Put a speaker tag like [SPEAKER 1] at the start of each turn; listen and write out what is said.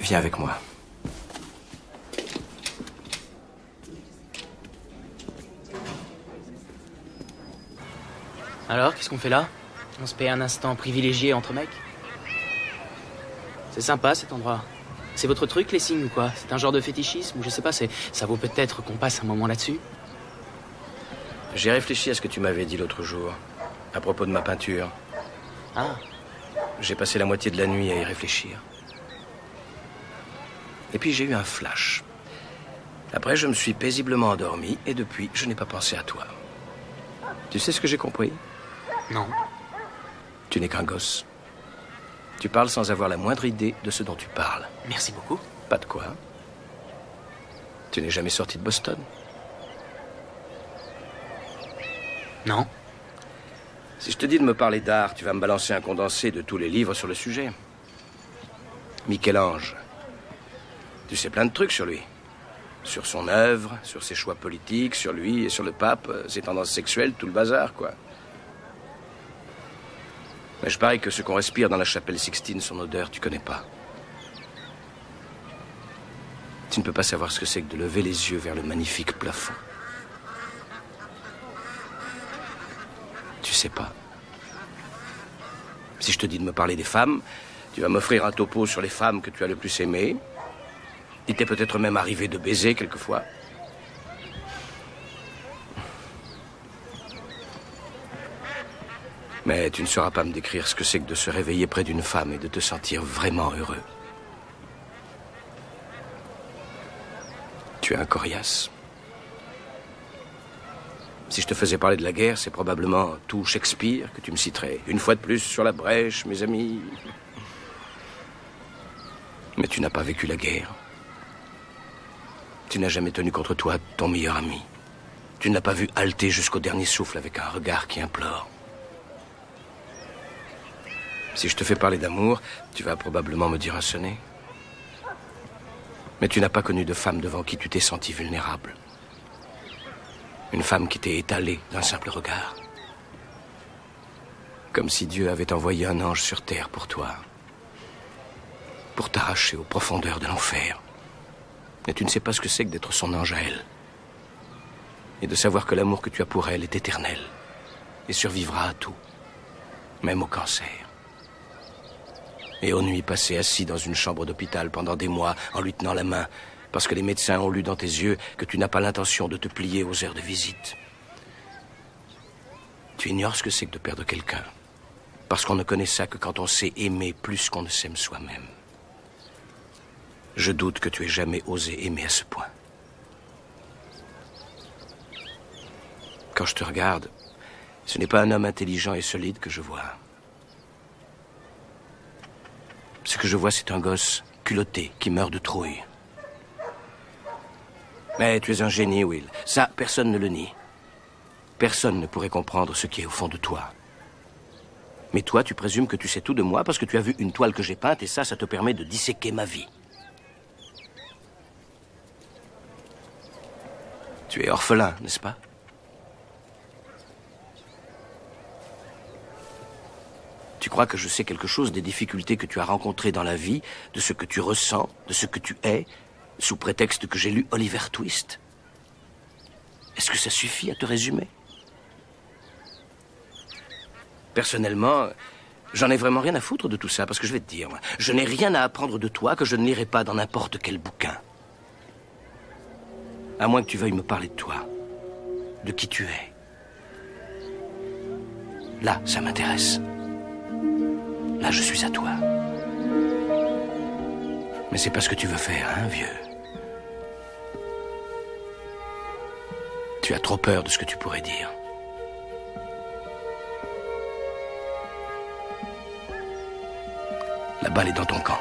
[SPEAKER 1] Viens avec moi.
[SPEAKER 2] Alors, qu'est-ce qu'on fait là? On se paye un instant privilégié entre mecs? C'est sympa cet endroit. C'est votre truc, les signes ou quoi? C'est un genre de fétichisme ou je sais pas, ça vaut peut-être qu'on passe un moment là-dessus?
[SPEAKER 1] J'ai réfléchi à ce que tu m'avais dit l'autre jour, à propos de ma peinture.
[SPEAKER 2] Ah.
[SPEAKER 1] J'ai passé la moitié de la nuit à y réfléchir. Et puis j'ai eu un flash. Après, je me suis paisiblement endormi et depuis, je n'ai pas pensé à toi. Tu sais ce que j'ai compris?
[SPEAKER 2] Non.
[SPEAKER 1] Tu n'es qu'un gosse. Tu parles sans avoir la moindre idée de ce dont tu parles.
[SPEAKER 2] Merci beaucoup.
[SPEAKER 1] Pas de quoi. Tu n'es jamais sorti de Boston?
[SPEAKER 2] Non.
[SPEAKER 1] Si je te dis de me parler d'art, tu vas me balancer un condensé de tous les livres sur le sujet. Michel-Ange. Tu sais plein de trucs sur lui. Sur son œuvre, sur ses choix politiques, sur lui et sur le pape, ses tendances sexuelles, tout le bazar, quoi. Mais je parie que ce qu'on respire dans la chapelle Sixtine, son odeur, tu connais pas. Tu ne peux pas savoir ce que c'est que de lever les yeux vers le magnifique plafond. Tu sais pas. Si je te dis de me parler des femmes, tu vas m'offrir un topo sur les femmes que tu as le plus aimées. Il t'est peut-être même arrivé de baiser quelquefois. Mais tu ne sauras pas me décrire ce que c'est que de se réveiller près d'une femme et de te sentir vraiment heureux. Tu es un coriace. Si je te faisais parler de la guerre, c'est probablement tout Shakespeare que tu me citerais. Une fois de plus sur la brèche, mes amis. Mais tu n'as pas vécu la guerre. Tu n'as jamais tenu contre toi ton meilleur ami. Tu ne l'as pas vu halter jusqu'au dernier souffle avec un regard qui implore. Si je te fais parler d'amour, tu vas probablement me dire un sonnet. Mais tu n'as pas connu de femme devant qui tu t'es senti vulnérable. Une femme qui t'est étalée d'un simple regard. Comme si Dieu avait envoyé un ange sur terre pour toi. Pour t'arracher aux profondeurs de l'enfer. Et tu ne sais pas ce que c'est que d'être son ange à elle. Et de savoir que l'amour que tu as pour elle est éternel. Et survivra à tout. Même au cancer. Et aux nuits passées assis dans une chambre d'hôpital pendant des mois en lui tenant la main. Parce que les médecins ont lu dans tes yeux que tu n'as pas l'intention de te plier aux heures de visite. Tu ignores ce que c'est que de perdre quelqu'un. Parce qu'on ne connaît ça que quand on sait aimer plus qu'on ne s'aime soi-même. Je doute que tu aies jamais osé aimer à ce point. Quand je te regarde, ce n'est pas un homme intelligent et solide que je vois. Ce que je vois, c'est un gosse culotté qui meurt de trouille. Mais tu es un génie, Will. Ça, personne ne le nie. Personne ne pourrait comprendre ce qui est au fond de toi. Mais toi, tu présumes que tu sais tout de moi parce que tu as vu une toile que j'ai peinte et ça te permet de disséquer ma vie. Tu es orphelin, n'est-ce pas? Tu crois que je sais quelque chose des difficultés que tu as rencontrées dans la vie, de ce que tu ressens, de ce que tu es, sous prétexte que j'ai lu Oliver Twist? Est-ce que ça suffit à te résumer? Personnellement, j'en ai vraiment rien à foutre de tout ça, parce que je vais te dire, moi, je n'ai rien à apprendre de toi que je ne lirai pas dans n'importe quel bouquin. À moins que tu veuilles me parler de toi, de qui tu es. Là, ça m'intéresse. Là, je suis à toi. Mais c'est pas ce que tu veux faire, hein, vieux? Tu as trop peur de ce que tu pourrais dire. La balle est dans ton camp.